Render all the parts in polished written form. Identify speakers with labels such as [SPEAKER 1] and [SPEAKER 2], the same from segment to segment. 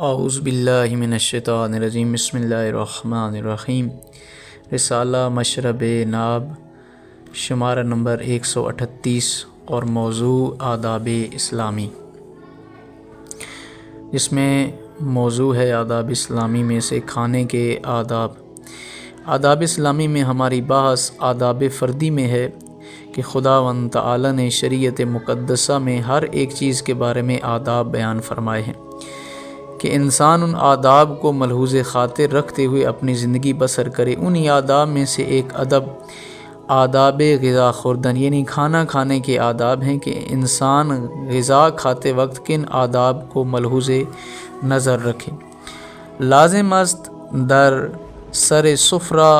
[SPEAKER 1] اعوذ باللہ من الشیطان الرجیم بسم اللہ الرحمن الرحیم۔ رسالہ مشرب ناب، شمارہ نمبر 138 اور موضوع آداب اسلامی، جس میں موضوع ہے آداب اسلامی میں سے کھانے کے آداب۔ آداب اسلامی میں ہماری بحث آداب فردی میں ہے کہ خداوند تعالی نے شریعت مقدسہ میں ہر ایک چیز کے بارے میں آداب بیان فرمائے ہیں کہ انسان ان آداب کو ملحوظ خاطر رکھتے ہوئے اپنی زندگی بسر کرے۔ انہی آداب میں سے ایک ادب آداب غذا خوردن یعنی کھانا کھانے کے آداب ہیں کہ انسان غذا کھاتے وقت کن آداب کو ملحوظ نظر رکھے۔ لازم است در سر سفرہ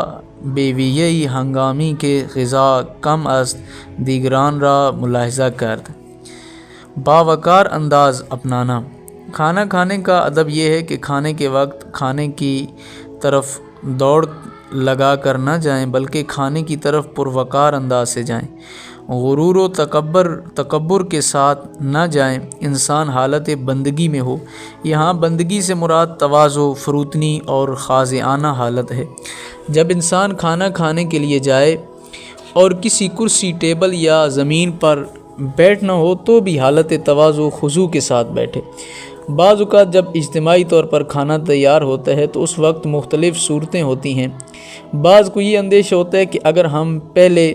[SPEAKER 1] بیویہی ہنگامی کے غذا کم است دیگران را ملاحظہ کرد، باوقار انداز اپنانا۔ کھانا کھانے کا ادب یہ ہے کہ کھانے کے وقت کھانے کی طرف دوڑ لگا کر نہ جائیں بلکہ کھانے کی طرف پروقار انداز سے جائیں، غرور و تکبر کے ساتھ نہ جائیں، انسان حالت بندگی میں ہو۔ یہاں بندگی سے مراد تواضع، فروتنی اور خاضعانہ حالت ہے۔ جب انسان کھانا کھانے کے لیے جائے اور کسی کرسی، ٹیبل یا زمین پر بیٹھنا ہو تو بھی حالت تواضع و خضوع کے ساتھ بیٹھے۔ بعض اوقات جب اجتماعی طور پر کھانا تیار ہوتا ہے تو اس وقت مختلف صورتیں ہوتی ہیں۔ بعض کو یہ اندیشہ ہوتا ہے کہ اگر ہم پہلے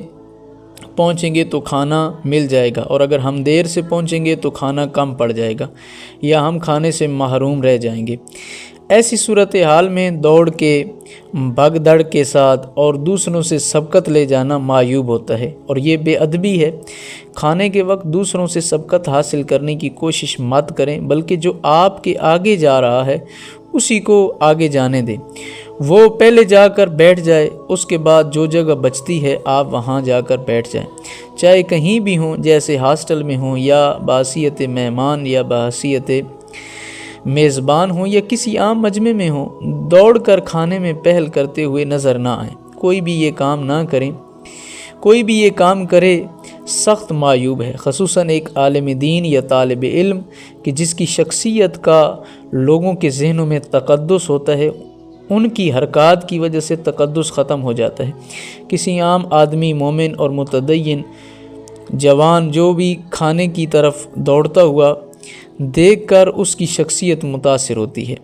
[SPEAKER 1] پہنچیں گے تو کھانا مل جائے گا، اور اگر ہم دیر سے پہنچیں گے تو کھانا کم پڑ جائے گا یا ہم کھانے سے محروم رہ جائیں گے۔ ایسی صورتحال میں دوڑ کے، بھگدڑ کے ساتھ اور دوسروں سے سبقت لے جانا معیوب ہوتا ہے، اور یہ بے ادبی ہے۔ کھانے کے وقت دوسروں سے سبقت حاصل کرنے کی کوشش مت کریں بلکہ جو آپ کے آگے جا رہا ہے اسی کو آگے جانے دیں، وہ پہلے جا کر بیٹھ جائے، اس کے بعد جو جگہ بچتی ہے آپ وہاں جا کر بیٹھ جائیں، چاہے کہیں بھی ہوں، جیسے ہاسٹل میں ہوں یا بحیثیت مہمان یا بحیثیت میزبان ہوں یا کسی عام مجمع میں ہوں۔ دوڑ کر کھانے میں پہل کرتے ہوئے نظر نہ آئیں۔ کوئی بھی یہ کام کرے سخت معیوب ہے، خصوصاً ایک عالم دین یا طالب علم کہ جس کی شخصیت کا لوگوں کے ذہنوں میں تقدس ہوتا ہے، ان کی حرکات کی وجہ سے تقدس ختم ہو جاتا ہے۔ کسی عام آدمی، مومن اور متدین جوان جو بھی کھانے کی طرف دوڑتا ہوا دیکھ کر اس کی شخصیت متاثر ہوتی ہے۔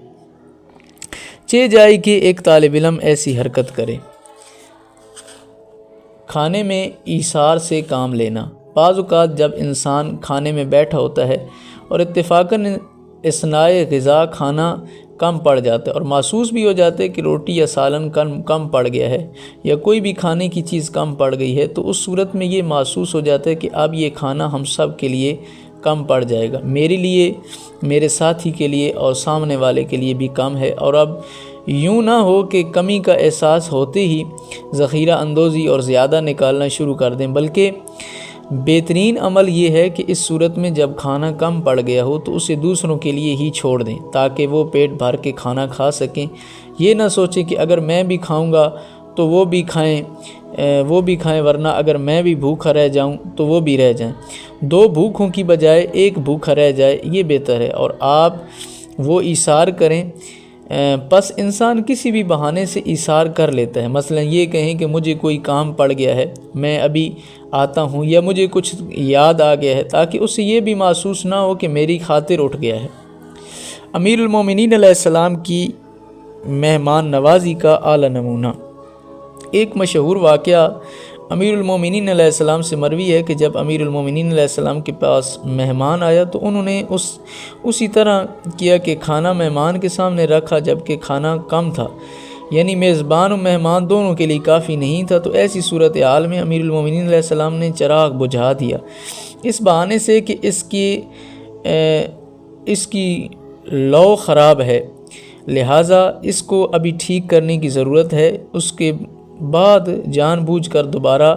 [SPEAKER 1] چہ جائے کہ ایک طالب علم ایسی حرکت کرے۔ کھانے میں ایثار سے کام لینا۔ بعض اوقات جب انسان کھانے میں بیٹھا ہوتا ہے اور اتفاقاً اثناء غذا کھانا کم پڑ جاتا ہے اور محسوس بھی ہو جاتا ہے کہ روٹی یا سالن کم پڑ گیا ہے یا کوئی بھی کھانے کی چیز کم پڑ گئی ہے، تو اس صورت میں یہ محسوس ہو جاتا ہے کہ اب یہ کھانا ہم سب کے لیے کم پڑ جائے گا، میرے لیے، میرے ساتھی کے لیے اور سامنے والے کے لیے بھی کم ہے۔ اور اب یوں نہ ہو کہ کمی کا احساس ہوتے ہی ذخیرہ اندوزی اور زیادہ نکالنا شروع کر دیں، بلکہ بہترین عمل یہ ہے کہ اس صورت میں جب کھانا کم پڑ گیا ہو تو اسے دوسروں کے لیے ہی چھوڑ دیں تاکہ وہ پیٹ بھر کے کھانا کھا سکیں۔ یہ نہ سوچیں کہ اگر میں بھی کھاؤں گا تو وہ بھی کھائیں، ورنہ اگر میں بھی بھوکا رہ جاؤں تو وہ بھی رہ جائیں۔ دو بھوکوں کی بجائے ایک بھوکا رہ جائے، یہ بہتر ہے، اور آپ وہ ایثار کریں۔ پس انسان کسی بھی بہانے سے ایثار کر لیتا ہے، مثلا یہ کہیں کہ مجھے کوئی کام پڑ گیا ہے، میں ابھی آتا ہوں، یا مجھے کچھ یاد آ گیا ہے، تاکہ اسے یہ بھی محسوس نہ ہو کہ میری خاطر اٹھ گیا ہے۔ امیر المومنین علیہ السلام کی مہمان نوازی کا اعلیٰ نمونہ۔ ایک مشہور واقعہ امیر المومنین علیہ السلام سے مروی ہے کہ جب امیر المومنین علیہ السلام کے پاس مہمان آیا تو انہوں نے اسی طرح کیا کہ کھانا مہمان کے سامنے رکھا جبکہ کھانا کم تھا، یعنی میزبان و مہمان دونوں کے لیے کافی نہیں تھا۔ تو ایسی صورتحال میں امیر المومنین علیہ السلام نے چراغ بجھا دیا، اس بہانے سے کہ اس کی لو خراب ہے، لہٰذا اس کو ابھی ٹھیک کرنے کی ضرورت ہے۔ اس کے بعد جان بوجھ کر دوبارہ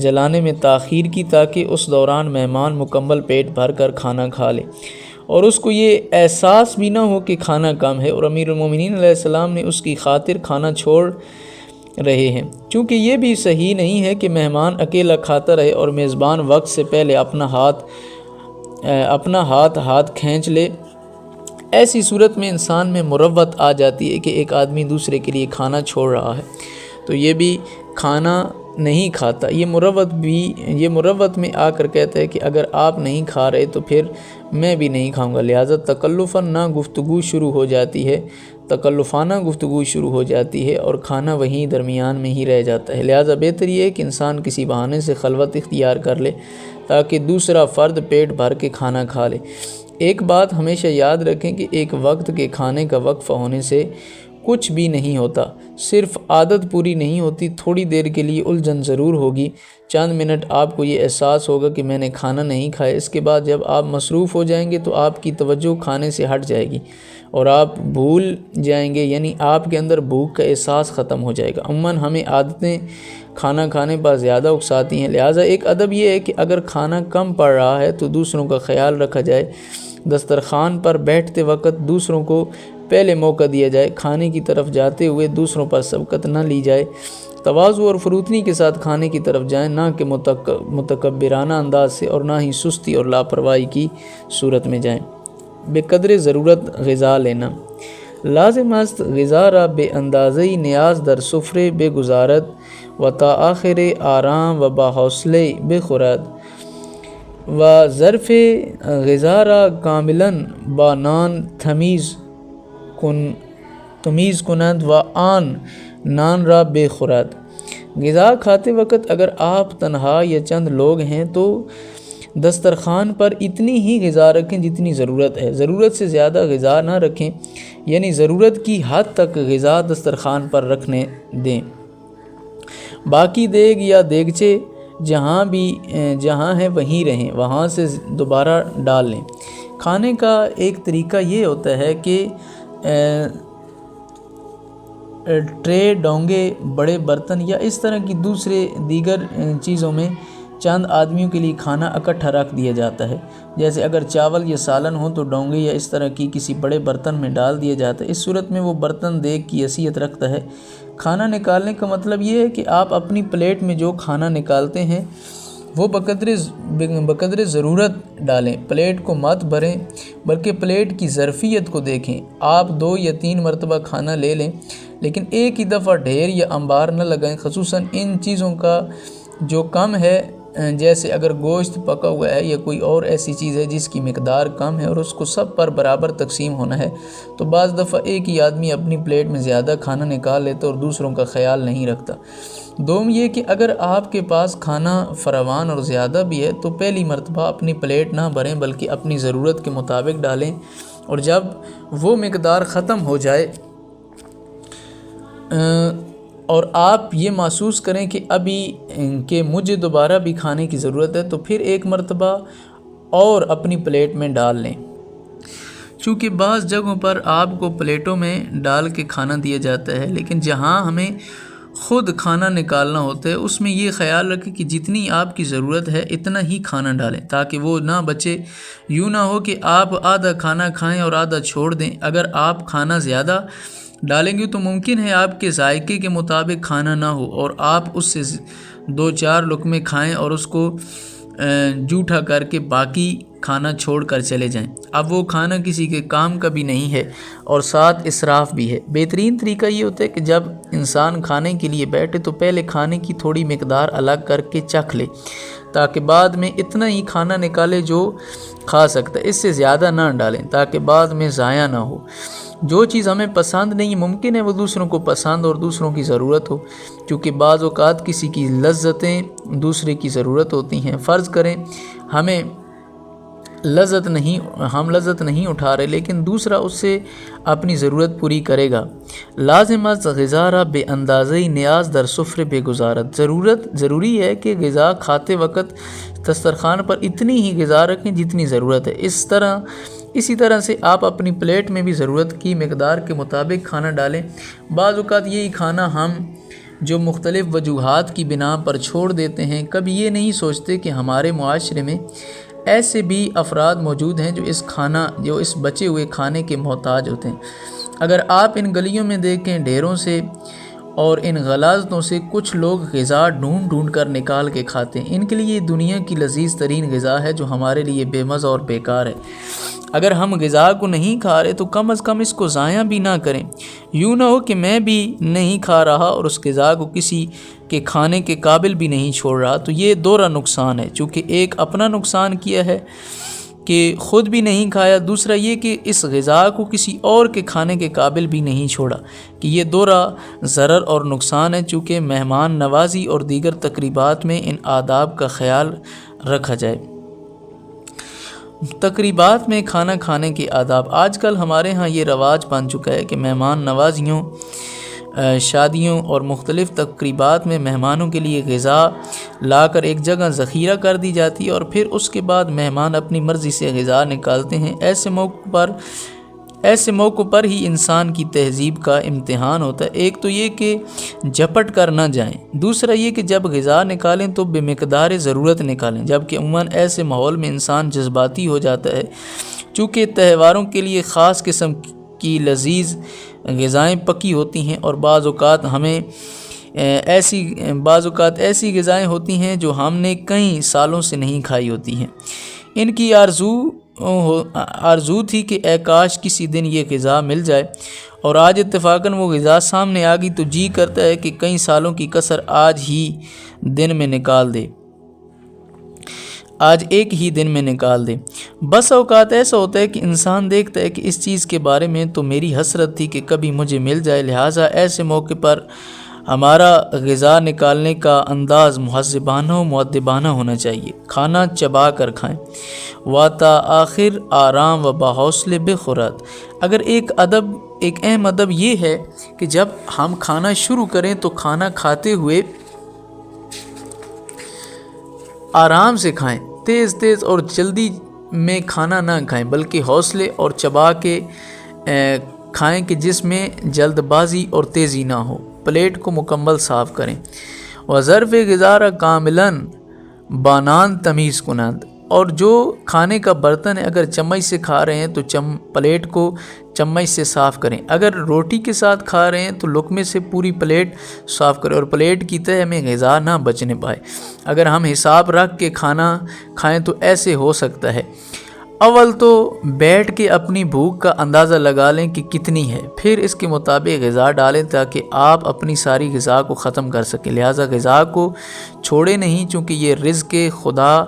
[SPEAKER 1] جلانے میں تاخیر کی تاکہ اس دوران مہمان مکمل پیٹ بھر کر کھانا کھا لے اور اس کو یہ احساس بھی نہ ہو کہ کھانا کم ہے، اور امیر المومنین علیہ السلام نے اس کی خاطر کھانا چھوڑ رہے ہیں، چونکہ یہ بھی صحیح نہیں ہے کہ مہمان اکیلا کھاتا رہے اور میزبان وقت سے پہلے اپنا ہاتھ کھینچ لے۔ ایسی صورت میں انسان میں مروت آ جاتی ہے کہ ایک آدمی دوسرے کے لیے کھانا چھوڑ رہا ہے تو یہ بھی کھانا نہیں کھاتا، یہ مروت میں آ کر کہتا ہے کہ اگر آپ نہیں کھا رہے تو پھر میں بھی نہیں کھاؤں گا، لہٰذا تکلفاً گفتگو شروع ہو جاتی ہے، تکلفانہ گفتگو شروع ہو جاتی ہے اور کھانا وہیں درمیان میں ہی رہ جاتا ہے۔ لہٰذا بہتر یہ ہے کہ انسان کسی بہانے سے خلوت اختیار کر لے تاکہ دوسرا فرد پیٹ بھر کے کھانا کھا لے۔ ایک بات ہمیشہ یاد رکھیں کہ ایک وقت کے کھانے کا وقفہ ہونے سے کچھ بھی نہیں ہوتا، صرف عادت پوری نہیں ہوتی، تھوڑی دیر کے لیے الجھن ضرور ہوگی، چند منٹ آپ کو یہ احساس ہوگا کہ میں نے کھانا نہیں کھایا، اس کے بعد جب آپ مصروف ہو جائیں گے تو آپ کی توجہ کھانے سے ہٹ جائے گی اور آپ بھول جائیں گے، یعنی آپ کے اندر بھوک کا احساس ختم ہو جائے گا۔ عموماً ہمیں عادتیں کھانا کھانے پر زیادہ اکساتی ہیں، لہٰذا ایک ادب یہ ہے کہ اگر کھانا کم پڑ رہا ہے تو دوسروں کا خیال رکھا جائے، دسترخوان پر بیٹھتے وقت دوسروں کو پہلے موقع دیا جائے، کھانے کی طرف جاتے ہوئے دوسروں پر سبقت نہ لی جائے، تواضع اور فروتنی کے ساتھ کھانے کی طرف جائیں، نہ کہ متکبرانہ انداز سے اور نہ ہی سستی اور لاپرواہی کی صورت میں جائیں۔ بے قدر ضرورت غذا لینا، لازم است غذا را بے اندازہی نیاز در سفرے بے گزارت و تا آخر آرام و با حوصلے بے خورد و ظرف غذا را کاملاً با نان تمیز کنند و آن نان را بے خورد۔ غذا کھاتے وقت اگر آپ تنہا یا چند لوگ ہیں تو دسترخوان پر اتنی ہی غذا رکھیں جتنی ضرورت ہے، ضرورت سے زیادہ غذا نہ رکھیں، یعنی ضرورت کی حد تک غذا دسترخوان پر رکھنے دیں۔ باقی دیگ یا دیگچے جہاں ہیں وہیں رہیں، وہاں سے دوبارہ ڈال لیں۔ کھانے کا ایک طریقہ یہ ہوتا ہے کہ ٹرے، ڈونگے، بڑے برتن یا اس طرح کی دیگر چیزوں میں چند آدمیوں کے لیے کھانا اکٹھا رکھ دیا جاتا ہے، جیسے اگر چاول یا سالن ہو تو ڈونگے یا اس طرح کی کسی بڑے برتن میں ڈال دیا جاتا ہے۔ اس صورت میں وہ برتن دیگ کی حیثیت رکھتا ہے۔ کھانا نکالنے کا مطلب یہ ہے کہ آپ اپنی پلیٹ میں جو کھانا نکالتے ہیں وہ بقدر ضرورت ڈالیں، پلیٹ کو مت بھریں بلکہ پلیٹ کی ظرفیت کو دیکھیں۔ آپ 2 یا 3 مرتبہ کھانا لے لیں لیکن ایک ہی دفعہ ڈھیر یا انبار نہ لگائیں، خصوصاً ان چیزوں کا جو کم ہے، جیسے اگر گوشت پکا ہوا ہے یا کوئی اور ایسی چیز ہے جس کی مقدار کم ہے اور اس کو سب پر برابر تقسیم ہونا ہے تو بعض دفعہ ایک ہی آدمی اپنی پلیٹ میں زیادہ کھانا نکال لیتا اور دوسروں کا خیال نہیں رکھتا۔ دوم یہ کہ اگر آپ کے پاس کھانا فراوان اور زیادہ بھی ہے تو پہلی مرتبہ اپنی پلیٹ نہ بھریں بلکہ اپنی ضرورت کے مطابق ڈالیں، اور جب وہ مقدار ختم ہو جائے اور آپ یہ محسوس کریں کہ مجھے دوبارہ بھی کھانے کی ضرورت ہے تو پھر ایک مرتبہ اور اپنی پلیٹ میں ڈال لیں۔ چونکہ بعض جگہوں پر آپ کو پلیٹوں میں ڈال کے کھانا دیا جاتا ہے، لیکن جہاں ہمیں خود کھانا نکالنا ہوتا ہے اس میں یہ خیال رکھیں کہ جتنی آپ کی ضرورت ہے اتنا ہی کھانا ڈالیں تاکہ وہ نہ بچے۔ یوں نہ ہو کہ آپ آدھا کھانا کھائیں اور آدھا چھوڑ دیں۔ اگر آپ کھانا زیادہ ڈالیں گے تو ممکن ہے آپ کے ذائقے کے مطابق کھانا نہ ہو اور آپ اس سے 2-4 لقمے کھائیں اور اس کو جھوٹا کر کے باقی کھانا چھوڑ کر چلے جائیں۔ اب وہ کھانا کسی کے کام کا بھی نہیں ہے اور ساتھ اسراف بھی ہے۔ بہترین طریقہ یہ ہوتا ہے کہ جب انسان کھانے کے لیے بیٹھے تو پہلے کھانے کی تھوڑی مقدار الگ کر کے چکھ لے تاکہ بعد میں اتنا ہی کھانا نکالے جو کھا سکتا ہے، اس سے زیادہ نہ ڈالیں تاکہ بعد میں ضائع نہ ہو۔ جو چیز ہمیں پسند نہیں ممکن ہے وہ دوسروں کو پسند اور دوسروں کی ضرورت ہو، کیونکہ بعض اوقات کسی کی لذتیں دوسرے کی ضرورت ہوتی ہیں۔ فرض کریں ہم لذت نہیں اٹھا رہے لیکن دوسرا اس سے اپنی ضرورت پوری کرے گا۔ لازم است غذا را بے اندازہی نیاز در سفرے بے گزارت، ضروری ہے کہ غذا کھاتے وقت دسترخوان پر اتنی ہی غذا رکھیں جتنی ضرورت ہے۔ اسی طرح سے آپ اپنی پلیٹ میں بھی ضرورت کی مقدار کے مطابق کھانا ڈالیں۔ بعض اوقات یہی کھانا ہم جو مختلف وجوہات کی بنا پر چھوڑ دیتے ہیں، کبھی یہ نہیں سوچتے کہ ہمارے معاشرے میں ایسے بھی افراد موجود ہیں جو اس بچے ہوئے کھانے کے محتاج ہوتے ہیں۔ اگر آپ ان گلیوں میں دیکھیں، ڈھیروں سے اور ان غلاظتوں سے کچھ لوگ غذا ڈھونڈ کر نکال کے کھاتے ہیں۔ ان کے لیے دنیا کی لذیذ ترین غذا ہے جو ہمارے لیے بے مزہ اور بیکار ہے۔ اگر ہم غذا کو نہیں کھا رہے تو کم از کم اس کو ضائع بھی نہ کریں۔ یوں نہ ہو کہ میں بھی نہیں کھا رہا اور اس غذا کو کسی کے کھانے کے قابل بھی نہیں چھوڑ رہا، تو یہ دوہرا نقصان ہے۔ چونکہ ایک اپنا نقصان کیا ہے کہ خود بھی نہیں کھایا، دوسرا یہ کہ اس غذا کو کسی اور کے کھانے کے قابل بھی نہیں چھوڑا، کہ یہ دوہرا ضرر اور نقصان ہے۔ چونکہ مہمان نوازی اور دیگر تقریبات میں ان آداب کا خیال رکھا جائے۔ تقریبات میں کھانا کھانے کے آداب۔ آج کل ہمارے ہاں یہ رواج بن چکا ہے کہ مہمان نوازیوں، شادیوں اور مختلف تقریبات میں مہمانوں کے لیے غذا لا کر ایک جگہ ذخیرہ کر دی جاتی ہے اور پھر اس کے بعد مہمان اپنی مرضی سے غذا نکالتے ہیں۔ ایسے موقع پر ہی انسان کی تہذیب کا امتحان ہوتا ہے۔ ایک تو یہ کہ جھپٹ کر نہ جائیں، دوسرا یہ کہ جب غذا نکالیں تو بے مقدار ضرورت نکالیں، جبکہ عموماً ایسے ماحول میں انسان جذباتی ہو جاتا ہے۔ چونکہ تہواروں کے لیے خاص قسم کی لذیذ غذائیں پکی ہوتی ہیں اور بعض اوقات ایسی غذائیں ہوتی ہیں جو ہم نے کئی سالوں سے نہیں کھائی ہوتی ہیں۔ ان کی آرزو تھی کہ اے کاش کسی دن یہ غذا مل جائے، اور آج اتفاقاً وہ غذا سامنے آ گئی تو جی کرتا ہے کہ کئی سالوں کی کسر آج ایک ہی دن میں نکال دے۔ بس اوقات ایسا ہوتا ہے کہ انسان دیکھتا ہے کہ اس چیز کے بارے میں تو میری حسرت تھی کہ کبھی مجھے مل جائے، لہٰذا ایسے موقع پر ہمارا غذا نکالنے کا انداز مہذبانہ و مؤدبانہ ہونا چاہیے۔ کھانا چبا کر کھائیں۔ واتا آخر آرام و باحوصلے بے خورات۔ اگر ایک اہم ادب یہ ہے کہ جب ہم کھانا شروع کریں تو کھانا کھاتے ہوئے آرام سے کھائیں، تیز اور جلدی میں کھانا نہ کھائیں، بلکہ حوصلے اور چبا کے کھائیں کہ جس میں جلد بازی اور تیزی نہ ہو۔ پلیٹ کو مکمل صاف کریں۔ وظرف غذا کاملاً بانان تمیز کنند۔ اور جو کھانے کا برتن ہے اگر چمچ سے کھا رہے ہیں تو پلیٹ کو چمچ سے صاف کریں۔ اگر روٹی کے ساتھ کھا رہے ہیں تو لقمے سے پوری پلیٹ صاف کریں اور پلیٹ کی تہہ میں غذا نہ بچنے پائے۔ اگر ہم حساب رکھ کے کھانا کھائیں تو ایسے ہو سکتا ہے: اول تو بیٹھ کے اپنی بھوک کا اندازہ لگا لیں کہ کتنی ہے، پھر اس کے مطابق غذا ڈالیں تاکہ آپ اپنی ساری غذا کو ختم کر سکیں۔ لہٰذا غذا کو چھوڑے نہیں، چونکہ یہ رزق خدا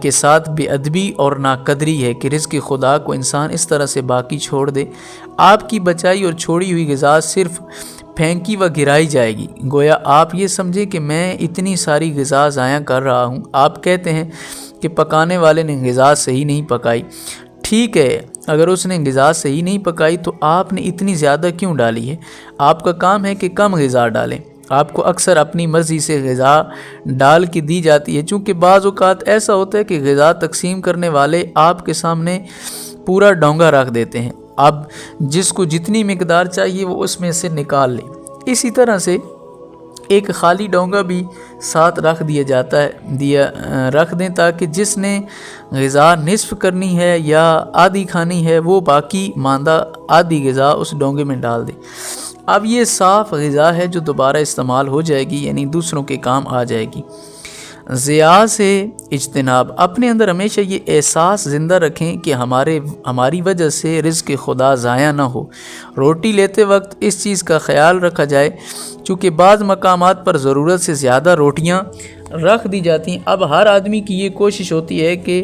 [SPEAKER 1] کے ساتھ بے ادبی اور ناقدری ہے کہ رزق خدا کو انسان اس طرح سے باقی چھوڑ دے۔ آپ کی بچائی اور چھوڑی ہوئی غذا صرف پھینکی و گرائی جائے گی، گویا آپ یہ سمجھیں کہ میں اتنی ساری غذا ضائع کر رہا ہوں۔ آپ کہتے ہیں کہ پکانے والے نے غذا صحیح نہیں پکائی۔ ٹھیک ہے، اگر اس نے غذا صحیح نہیں پکائی تو آپ نے اتنی زیادہ کیوں ڈالی ہے؟ آپ کا کام ہے کہ کم غذا ڈالیں۔ آپ کو اکثر اپنی مرضی سے غذا ڈال کے دی جاتی ہے، چونکہ بعض اوقات ایسا ہوتا ہے کہ غذا تقسیم کرنے والے آپ کے سامنے پورا ڈونگا رکھ دیتے ہیں، اب جس کو جتنی مقدار چاہیے وہ اس میں سے نکال لے۔ اسی طرح سے ایک خالی ڈونگا بھی ساتھ رکھ دیں تاکہ جس نے غذا نصف کرنی ہے یا آدھی کھانی ہے وہ باقی ماندہ آدھی غذا اس ڈونگے میں ڈال دے۔ اب یہ صاف غذا ہے جو دوبارہ استعمال ہو جائے گی، یعنی دوسروں کے کام آ جائے گی۔ ضیاع سے اجتناب۔ اپنے اندر ہمیشہ یہ احساس زندہ رکھیں کہ ہماری وجہ سے رزق خدا ضائع نہ ہو۔ روٹی لیتے وقت اس چیز کا خیال رکھا جائے، چونکہ بعض مقامات پر ضرورت سے زیادہ روٹیاں رکھ دی جاتی ہیں۔ اب ہر آدمی کی یہ کوشش ہوتی ہے کہ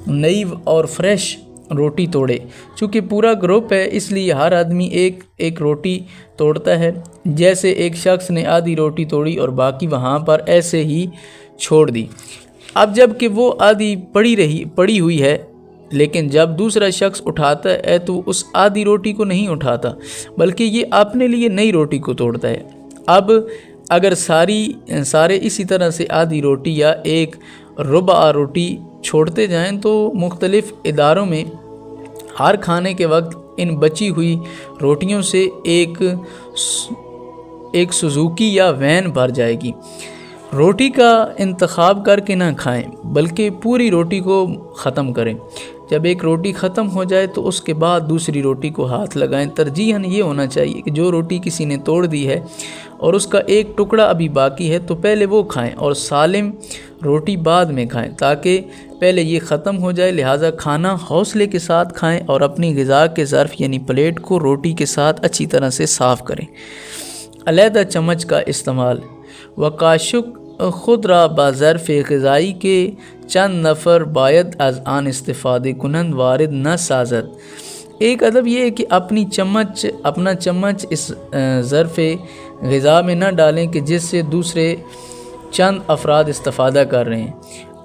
[SPEAKER 1] نئی اور فریش روٹی توڑے، چونکہ پورا گروپ ہے اس لیے ہر آدمی ایک روٹی توڑتا ہے۔ جیسے ایک شخص نے آدھی روٹی توڑی اور باقی وہاں پر ایسے ہی چھوڑ دی۔ اب جب کہ وہ آدھی پڑی ہوئی ہے، لیکن جب دوسرا شخص اٹھاتا ہے تو اس آدھی روٹی کو نہیں اٹھاتا بلکہ یہ اپنے لیے نئی روٹی کو توڑتا ہے۔ اب اگر سارے اسی طرح سے آدھی روٹی یا ایک ربع روٹی چھوڑتے جائیں تو مختلف اداروں میں ہر کھانے کے وقت ان بچی ہوئی روٹیوں سے ایک سوزوکی یا وین بھر جائے گی۔ روٹی کا انتخاب کر کے نہ کھائیں بلکہ پوری روٹی کو ختم کریں۔ جب ایک روٹی ختم ہو جائے تو اس کے بعد دوسری روٹی کو ہاتھ لگائیں۔ ترجیحاً یہ ہونا چاہیے کہ جو روٹی کسی نے توڑ دی ہے اور اس کا ایک ٹکڑا ابھی باقی ہے تو پہلے وہ کھائیں اور سالم روٹی بعد میں کھائیں، تاکہ پہلے یہ ختم ہو جائے۔ لہٰذا کھانا حوصلے کے ساتھ کھائیں اور اپنی غذا کے ظرف یعنی پلیٹ کو روٹی کے ساتھ اچھی طرح سے صاف کریں۔ علیحدہ چمچ کا استعمال، وقاشق خود را با ظرف غذائی کے چند نفر باید از آن استفادہ کنند وارد نہ سازد۔ ایک ادب یہ ہے کہ اپنا چمچ اس ظرف غذا میں نہ ڈالیں کہ جس سے دوسرے چند افراد استفادہ کر رہے ہیں۔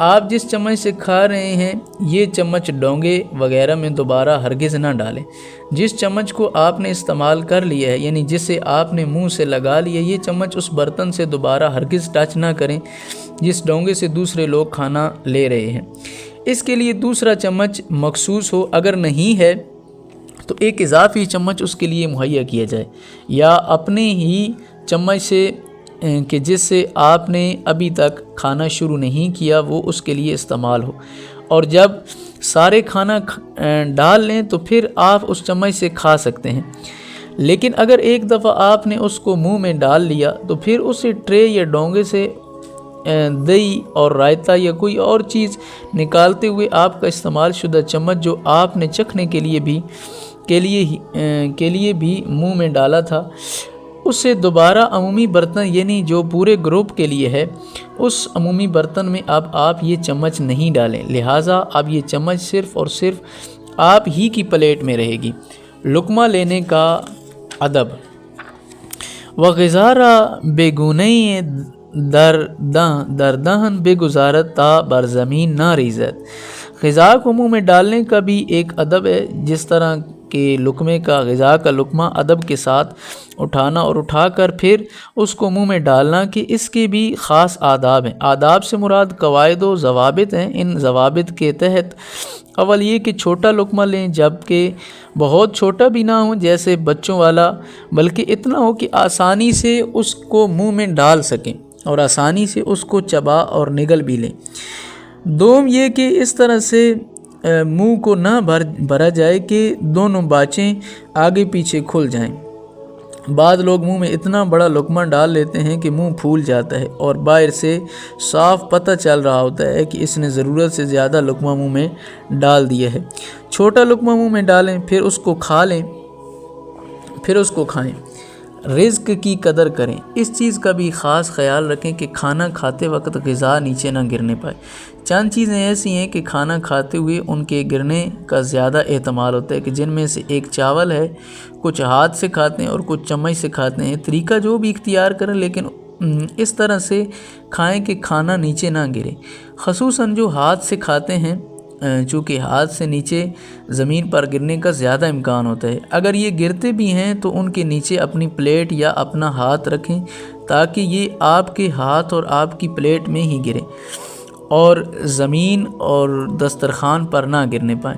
[SPEAKER 1] آپ جس چمچ سے کھا رہے ہیں یہ چمچ ڈونگے وغیرہ میں دوبارہ ہرگز نہ ڈالیں۔ جس چمچ کو آپ نے استعمال کر لیا ہے یعنی جسے آپ نے منہ سے لگا لیا، یہ چمچ اس برتن سے دوبارہ ہرگز ٹچ نہ کریں جس ڈونگے سے دوسرے لوگ کھانا لے رہے ہیں۔ اس کے لیے دوسرا چمچ مخصوص ہو، اگر نہیں ہے تو ایک اضافی چمچ اس کے لیے مہیا کیا جائے، یا اپنے ہی چمچ سے کہ جس سے آپ نے ابھی تک کھانا شروع نہیں کیا وہ اس کے لیے استعمال ہو، اور جب سارے کھانا ڈال لیں تو پھر آپ اس چمچ سے کھا سکتے ہیں۔ لیکن اگر ایک دفعہ آپ نے اس کو منہ میں ڈال لیا تو پھر اسے ٹرے یا ڈونگے سے دہی اور رائتہ یا کوئی اور چیز نکالتے ہوئے آپ کا استعمال شدہ چمچ جو آپ نے چکھنے کے لیے بھی منہ میں ڈالا تھا، اسے دوبارہ عمومی برتن یعنی جو پورے گروپ کے لیے ہے اس عمومی برتن میں اب آپ یہ چمچ نہیں ڈالیں۔ لہٰذا اب یہ چمچ صرف اور صرف آپ ہی کی پلیٹ میں رہے گی۔ لقمہ لینے کا ادب، وغذا را بیگونۂ در دہن بگزارد تا بر زمین نہ ریزد۔ غذا کو منہ میں ڈالنے کا بھی ایک ادب ہے، جس طرح کہ لقمے کا غذا کا لقمہ ادب کے ساتھ اٹھانا اور اٹھا کر پھر اس کو منہ میں ڈالنا، کہ اس کے بھی خاص آداب ہیں۔ آداب سے مراد قواعد و ضوابط ہیں۔ ان ضوابط کے تحت اول یہ کہ چھوٹا لقمہ لیں، جبکہ بہت چھوٹا بھی نہ ہو جیسے بچوں والا، بلکہ اتنا ہو کہ آسانی سے اس کو منہ میں ڈال سکیں اور آسانی سے اس کو چبا اور نگل بھی لیں۔ دوم یہ کہ اس طرح سے منہ کو نہ بھرا جائے کہ دونوں باچیں آگے پیچھے کھل جائیں۔ بعض لوگ منہ میں اتنا بڑا لقمہ ڈال لیتے ہیں کہ منہ پھول جاتا ہے اور باہر سے صاف پتہ چل رہا ہوتا ہے کہ اس نے ضرورت سے زیادہ لقمہ منہ میں ڈال دیا ہے۔ چھوٹا لقمہ منہ میں ڈالیں، پھر اس کو کھا لیں، پھر اس کو کھائیں۔ رزق کی قدر کریں، اس چیز کا بھی خاص خیال رکھیں کہ کھانا کھاتے وقت غذا نیچے نہ گرنے پائے۔ چند چیزیں ایسی ہیں کہ کھانا کھاتے ہوئے ان کے گرنے کا زیادہ احتمال ہوتا ہے، کہ جن میں سے ایک چاول ہے۔ کچھ ہاتھ سے کھاتے ہیں اور کچھ چمچ سے کھاتے ہیں۔ طریقہ جو بھی اختیار کریں لیکن اس طرح سے کھائیں کہ کھانا نیچے نہ گرے، خصوصاً جو ہاتھ سے کھاتے ہیں، چونکہ ہاتھ سے نیچے زمین پر گرنے کا زیادہ امکان ہوتا ہے۔ اگر یہ گرتے بھی ہیں تو ان کے نیچے اپنی پلیٹ یا اپنا ہاتھ رکھیں تاکہ یہ آپ کے ہاتھ اور آپ کی پلیٹ میں ہی گرے اور زمین اور دسترخوان پر نہ گرنے پائیں۔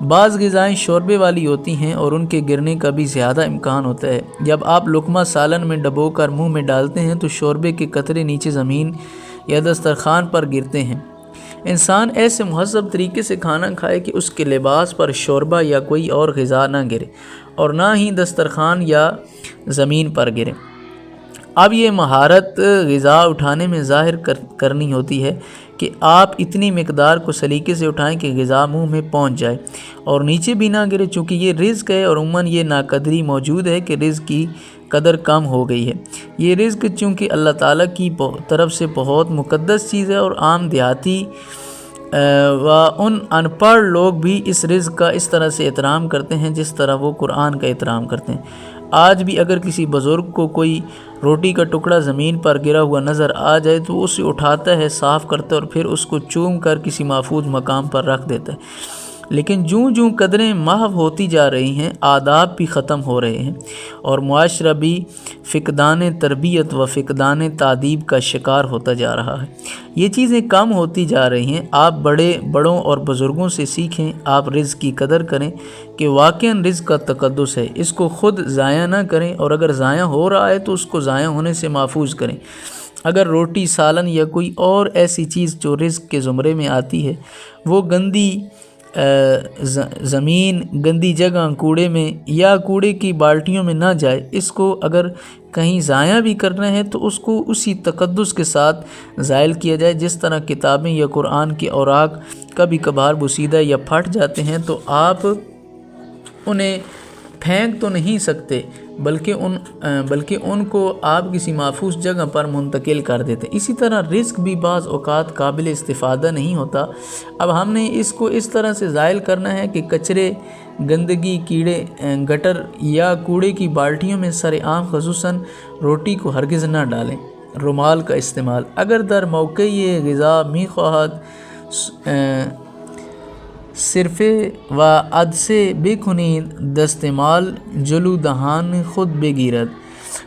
[SPEAKER 1] بعض غذائیں شوربے والی ہوتی ہیں اور ان کے گرنے کا بھی زیادہ امکان ہوتا ہے۔ جب آپ لقمہ سالن میں ڈبو کر منہ میں ڈالتے ہیں تو شوربے کے قطرے نیچے زمین یا دسترخوان پر گرتے ہیں۔ انسان ایسے مہذب طریقے سے کھانا کھائے کہ اس کے لباس پر شوربہ یا کوئی اور غذا نہ گرے اور نہ ہی دسترخوان یا زمین پر گرے۔ اب یہ مہارت غذا اٹھانے میں ظاہر کرنی ہوتی ہے کہ آپ اتنی مقدار کو سلیقے سے اٹھائیں کہ غذا منہ میں پہنچ جائے اور نیچے بھی نہ گرے، چونکہ یہ رزق ہے اور عموماً یہ ناقدری موجود ہے کہ رزق کی قدر کم ہو گئی ہے۔ یہ رزق چونکہ اللہ تعالیٰ کی طرف سے بہت مقدس چیز ہے اور عام دیہاتی و ان ان پڑھ لوگ بھی اس رزق کا اس طرح سے احترام کرتے ہیں جس طرح وہ قرآن کا احترام کرتے ہیں۔ آج بھی اگر کسی بزرگ کو کوئی روٹی کا ٹکڑا زمین پر گرا ہوا نظر آ جائے تو وہ اسے اٹھاتا ہے، صاف کرتا ہے اور پھر اس کو چوم کر کسی محفوظ مقام پر رکھ دیتا ہے۔ لیکن جوں قدریں محو ہوتی جا رہی ہیں، آداب بھی ختم ہو رہے ہیں اور معاشرہ بھی فقدان تربیت و فقدان تادیب کا شکار ہوتا جا رہا ہے۔ یہ چیزیں کم ہوتی جا رہی ہیں۔ آپ بڑوں اور بزرگوں سے سیکھیں، آپ رزق کی قدر کریں کہ واقعاً رزق کا تقدس ہے، اس کو خود ضائع نہ کریں اور اگر ضائع ہو رہا ہے تو اس کو ضائع ہونے سے محفوظ کریں۔ اگر روٹی، سالن یا کوئی اور ایسی چیز جو رزق کے زمرے میں آتی ہے وہ گندی زمین، گندی جگہ، کوڑے میں یا کوڑے کی بالٹیوں میں نہ جائے۔ اس کو اگر کہیں ضائع بھی کرنا ہے تو اس کو اسی تقدس کے ساتھ زائل کیا جائے، جس طرح کتابیں یا قرآن کے اوراق کبھی کبھار بوسیدہ یا پھٹ جاتے ہیں تو آپ انہیں پھینک تو نہیں سکتے، بلکہ ان کو آپ کسی محفوظ جگہ پر منتقل کر دیتے۔ اسی طرح رزق بھی بعض اوقات قابل استفادہ نہیں ہوتا۔ اب ہم نے اس کو اس طرح سے زائل کرنا ہے کہ کچرے، گندگی، کیڑے، گٹر یا کوڑے کی بالٹیوں میں سر عام خصوصاً روٹی کو ہرگز نہ ڈالیں۔ رومال کا استعمال اگر در موقع یہ غذا می خواہد صرف و عدسے بکنید دستمال جلو دہان خود بگیرد۔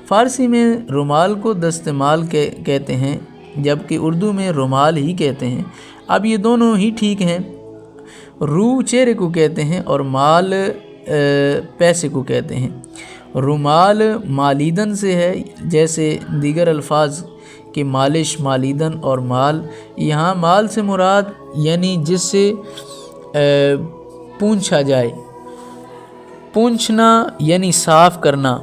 [SPEAKER 1] فارسی میں رومال کو دستمال کہتے ہیں جبکہ اردو میں رومال ہی کہتے ہیں۔ اب یہ دونوں ہی ٹھیک ہیں۔ رو چہرے کو کہتے ہیں اور مال پیسے کو کہتے ہیں۔ رومال مالیدن سے ہے، جیسے دیگر الفاظ کہ مالش، مالیدن اور مال۔ یہاں مال سے مراد یعنی جس سے پونچھا جائے۔ پونچھنا یعنی صاف کرنا،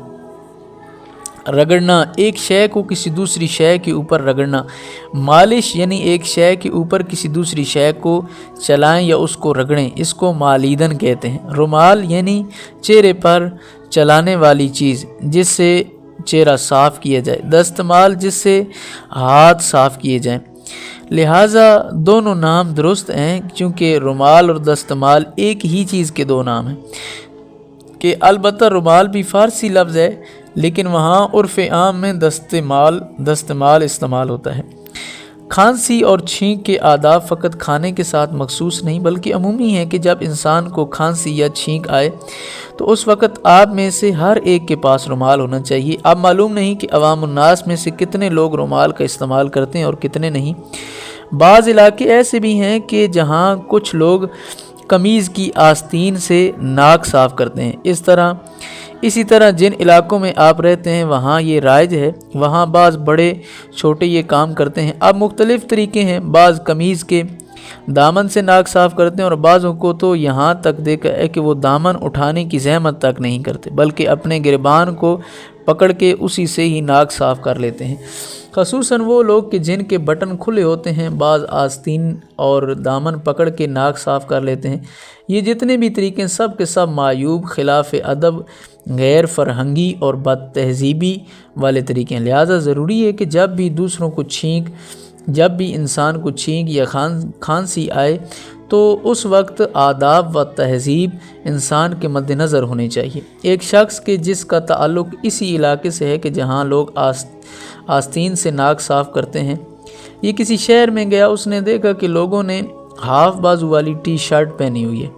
[SPEAKER 1] رگڑنا، ایک شے کو کسی دوسری شے کے اوپر رگڑنا۔ مالش یعنی ایک شے کے اوپر کسی دوسری شے کو چلائیں یا اس کو رگڑیں، اس کو مالیدن کہتے ہیں۔ رومال یعنی چہرے پر چلانے والی چیز جس سے چہرہ صاف کیا جائے۔ دستمال جس سے ہاتھ صاف کیے جائیں۔ لہٰذا دونوں نام درست ہیں چونکہ رومال اور دستمال ایک ہی چیز کے دو نام ہیں کہ البتہ رومال بھی فارسی لفظ ہے لیکن وہاں عرف عام میں دستمال استعمال ہوتا ہے۔ کھانسی اور چھینک کے آداب فقط کھانے کے ساتھ مخصوص نہیں بلکہ عمومی ہیں کہ جب انسان کو کھانسی یا چھینک آئے تو اس وقت آپ میں سے ہر ایک کے پاس رومال ہونا چاہیے۔ اب معلوم نہیں کہ عوام الناس میں سے کتنے لوگ رومال کا استعمال کرتے ہیں اور کتنے نہیں۔ بعض علاقے ایسے بھی ہیں کہ جہاں کچھ لوگ قمیض کی آستین سے ناک صاف کرتے ہیں۔ اسی طرح جن علاقوں میں آپ رہتے ہیں وہاں یہ رائج ہے، وہاں بعض بڑے چھوٹے یہ کام کرتے ہیں۔ اب مختلف طریقے ہیں، بعض قمیض کے دامن سے ناک صاف کرتے ہیں اور بعضوں کو تو یہاں تک دیکھا ہے کہ وہ دامن اٹھانے کی زحمت تک نہیں کرتے بلکہ اپنے گریبان کو پکڑ کے اسی سے ہی ناک صاف کر لیتے ہیں۔ خصوصاً وہ لوگ کہ جن کے بٹن کھلے ہوتے ہیں بعض آستین اور دامن پکڑ کے ناک صاف کر لیتے ہیں۔ یہ جتنے بھی طریقے سب کے سب معیوب، خلاف ادب، غیر فرہنگی اور بد تہذیبی والے طریقے ہیں۔ لہٰذا ضروری ہے کہ جب بھی انسان کو چھینک یا کھانسی آئے تو اس وقت آداب و تہذیب انسان کے مد نظر ہونے چاہیے۔ ایک شخص کے جس کا تعلق اسی علاقے سے ہے کہ جہاں لوگ آستین سے ناک صاف کرتے ہیں، یہ کسی شہر میں گیا، اس نے دیکھا کہ لوگوں نے ہاف بازو والی ٹی شرٹ پہنی ہوئی ہے۔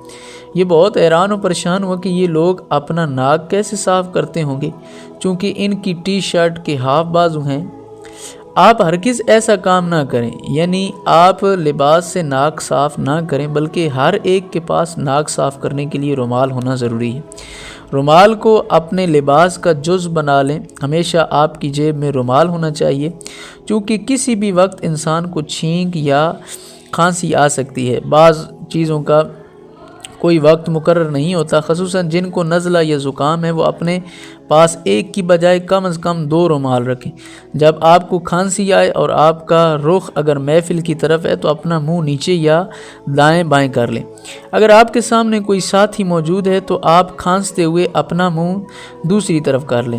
[SPEAKER 1] یہ بہت حیران و پریشان ہوا کہ یہ لوگ اپنا ناک کیسے صاف کرتے ہوں گے چونکہ ان کی ٹی شرٹ کے ہاف بازو ہیں۔ آپ ہرگز ایسا کام نہ کریں، یعنی آپ لباس سے ناک صاف نہ کریں بلکہ ہر ایک کے پاس ناک صاف کرنے کے لیے رومال ہونا ضروری ہے۔ رومال کو اپنے لباس کا جز بنا لیں۔ ہمیشہ آپ کی جیب میں رومال ہونا چاہیے چونکہ کسی بھی وقت انسان کو چھینک یا کھانسی آ سکتی ہے۔ بعض چیزوں کا کوئی وقت مقرر نہیں ہوتا، خصوصاً جن کو نزلہ یا زکام ہے وہ اپنے پاس ایک کی بجائے کم از کم 2 رومال رکھیں۔ جب آپ کو کھانسی آئے اور آپ کا رخ اگر محفل کی طرف ہے تو اپنا منہ نیچے یا دائیں بائیں کر لیں۔ اگر آپ کے سامنے کوئی ساتھی موجود ہے تو آپ کھانستے ہوئے اپنا منہ دوسری طرف کر لیں۔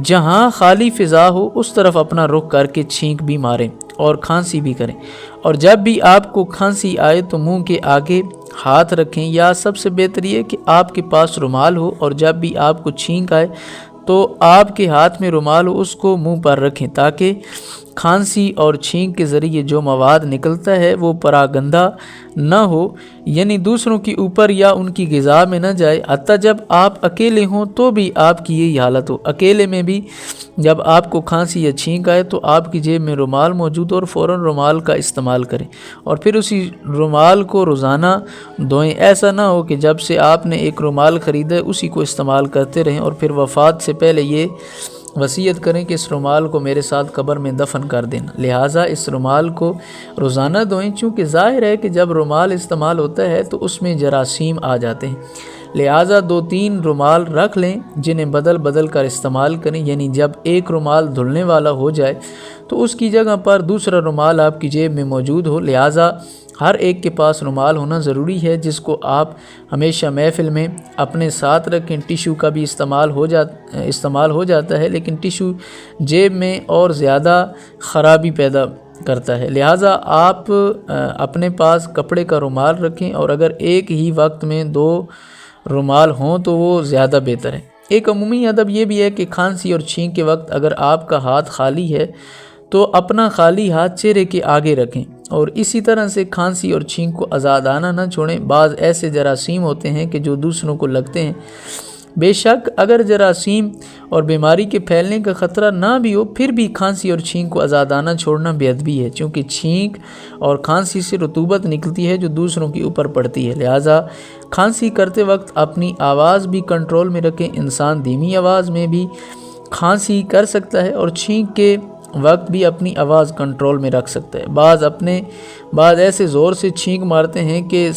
[SPEAKER 1] جہاں خالی فضا ہو اس طرف اپنا رخ کر کے چھینک بھی ماریں اور کھانسی بھی کریں، اور جب بھی آپ کو کھانسی آئے تو منہ کے آگے ہاتھ رکھیں، یا سب سے بہتر یہ کہ آپ کے پاس رومال ہو اور جب بھی آپ کو چھینک آئے تو آپ کے ہاتھ میں رومال ہو، اس کو منہ پر رکھیں تاکہ کھانسی اور چھینک کے ذریعے جو مواد نکلتا ہے وہ پراگندہ نہ ہو، یعنی دوسروں کے اوپر یا ان کی غذا میں نہ جائے۔ حتیٰ جب آپ اکیلے ہوں تو بھی آپ کی یہی حالت ہو۔ اکیلے میں بھی جب آپ کو کھانسی یا چھینک آئے تو آپ کی جیب میں رومال موجود ہو اور فوراً رومال کا استعمال کریں اور پھر اسی رومال کو روزانہ دھوئیں۔ ایسا نہ ہو کہ جب سے آپ نے ایک رومال خریدا ہے اسی کو استعمال کرتے رہیں اور پھر وفات سے پہلے یہ وصیت کریں کہ اس رومال کو میرے ساتھ قبر میں دفن کر دینا، لہٰذا اس رومال کو روزانہ دھوئیں، چونکہ ظاہر ہے کہ جب رومال استعمال ہوتا ہے تو اس میں جراثیم آ جاتے ہیں، لہٰذا 2-3 رومال رکھ لیں جنہیں بدل بدل کر استعمال کریں، یعنی جب ایک رومال دھلنے والا ہو جائے تو اس کی جگہ پر دوسرا رومال آپ کی جیب میں موجود ہو، لہٰذا ہر ایک کے پاس رومال ہونا ضروری ہے جس کو آپ ہمیشہ محفل میں اپنے ساتھ رکھیں۔ ٹیشو کا بھی استعمال ہو جاتا ہے، لیکن ٹیشو جیب میں اور زیادہ خرابی پیدا کرتا ہے، لہٰذا آپ اپنے پاس کپڑے کا رومال رکھیں، اور اگر ایک ہی وقت میں 2 رومال ہوں تو وہ زیادہ بہتر ہے۔ ایک عمومی ادب یہ بھی ہے کہ کھانسی اور چھینک کے وقت اگر آپ کا ہاتھ خالی ہے تو اپنا خالی ہاتھ چہرے کے آگے رکھیں، اور اسی طرح سے کھانسی اور چھینک کو آزادانہ نہ چھوڑیں۔ بعض ایسے جراثیم ہوتے ہیں کہ جو دوسروں کو لگتے ہیں، بے شک اگر جراثیم اور بیماری کے پھیلنے کا خطرہ نہ بھی ہو، پھر بھی کھانسی اور چھینک کو آزادانہ چھوڑنا بے ادبی ہے، چونکہ چھینک اور کھانسی سے رطوبت نکلتی ہے جو دوسروں کے اوپر پڑتی ہے، لہٰذا کھانسی کرتے وقت اپنی آواز بھی کنٹرول میں رکھیں۔ انسان دھیمی آواز میں بھی کھانسی کر سکتا ہے اور چھینک کے وقت بھی اپنی آواز کنٹرول میں رکھ سکتا ہے۔ بعض ایسے زور سے چھینک مارتے ہیں کہ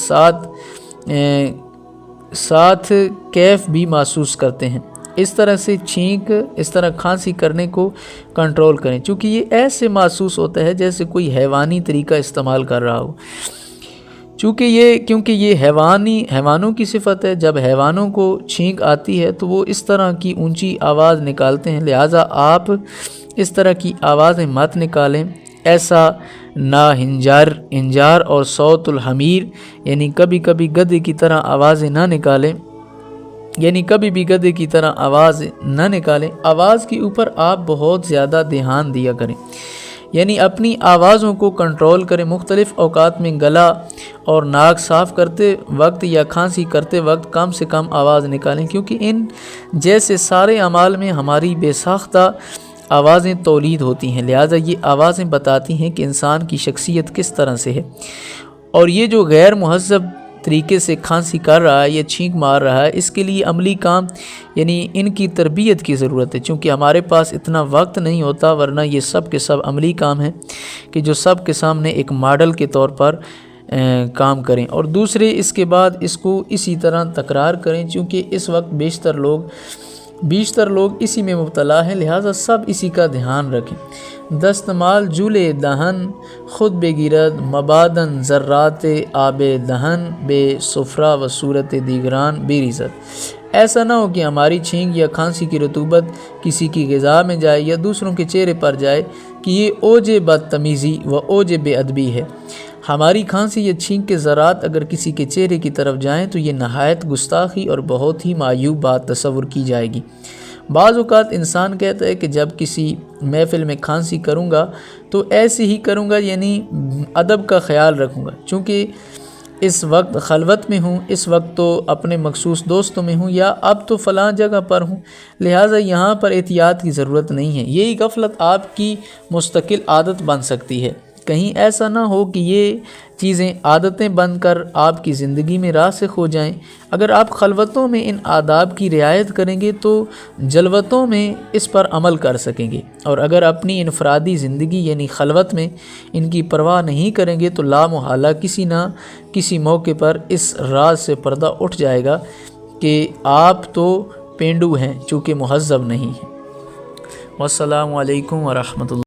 [SPEAKER 1] ساتھ کیف بھی محسوس کرتے ہیں۔ اس طرح کھانسی کرنے کو کنٹرول کریں، چونکہ یہ ایسے محسوس ہوتا ہے جیسے کوئی حیوانی طریقہ استعمال کر رہا ہو، کیونکہ یہ حیوانوں کی صفت ہے۔ جب حیوانوں کو چھینک آتی ہے تو وہ اس طرح کی اونچی آواز نکالتے ہیں، لہٰذا آپ اس طرح کی آوازیں مت نکالیں۔ ایسا ہنجار اور صوت الحمیر، یعنی کبھی کبھی گدھے کی طرح آوازیں نہ نکالیں، آواز کے اوپر آپ بہت زیادہ دھیان دیا کریں، یعنی اپنی آوازوں کو کنٹرول کریں۔ مختلف اوقات میں گلا اور ناک صاف کرتے وقت یا کھانسی کرتے وقت کم سے کم آواز نکالیں، کیونکہ ان جیسے سارے اعمال میں ہماری بے ساختہ آوازیں تولید ہوتی ہیں، لہٰذا یہ آوازیں بتاتی ہیں کہ انسان کی شخصیت کس طرح سے ہے۔ اور یہ جو غیر مہذب طریقے سے کھانسی کر رہا ہے یا چھینک مار رہا ہے، اس کے لیے عملی کام یعنی ان کی تربیت کی ضرورت ہے، چونکہ ہمارے پاس اتنا وقت نہیں ہوتا، ورنہ یہ سب کے سب عملی کام ہیں کہ جو سب کے سامنے ایک ماڈل کے طور پر کام کریں، اور دوسرے اس کے بعد اس کو اسی طرح تکرار کریں، چونکہ اس وقت بیشتر لوگ اسی میں مبتلا ہیں، لہٰذا سب اسی کا دھیان رکھیں۔ دستمال جولے دہن خود بے گرد مبادن ذرات آب دہن بے صفرا و صورت دیگران بے ریزت۔ ایسا نہ ہو کہ ہماری چھینک یا کھانسی کی رطوبت کسی کی غذا میں جائے یا دوسروں کے چہرے پر جائے کہ یہ اوج بدتمیزی و اوج بے ادبی ہے۔ ہماری کھانسی یا چھینک کے ذرات اگر کسی کے چہرے کی طرف جائیں تو یہ نہایت گستاخی اور بہت ہی معیوب بات تصور کی جائے گی۔ بعض اوقات انسان کہتا ہے کہ جب کسی محفل میں کھانسی کروں گا تو ایسے ہی کروں گا، یعنی ادب کا خیال رکھوں گا، چونکہ اس وقت خلوت میں ہوں، اس وقت تو اپنے مخصوص دوستوں میں ہوں، یا اب تو فلاں جگہ پر ہوں، لہٰذا یہاں پر احتیاط کی ضرورت نہیں ہے۔ یہی غفلت آپ کی مستقل عادت بن سکتی ہے۔ کہیں ایسا نہ ہو کہ یہ چیزیں عادتیں بن کر آپ کی زندگی میں راسخ ہو جائیں۔ اگر آپ خلوتوں میں ان آداب کی رعایت کریں گے تو جلوتوں میں اس پر عمل کر سکیں گے، اور اگر اپنی انفرادی زندگی یعنی خلوت میں ان کی پرواہ نہیں کریں گے تو لامحالہ کسی نہ کسی موقع پر اس راز سے پردہ اٹھ جائے گا کہ آپ تو پینڈو ہیں، چونکہ مہذب نہیں ہیں۔ والسلام علیکم ورحمۃ اللہ۔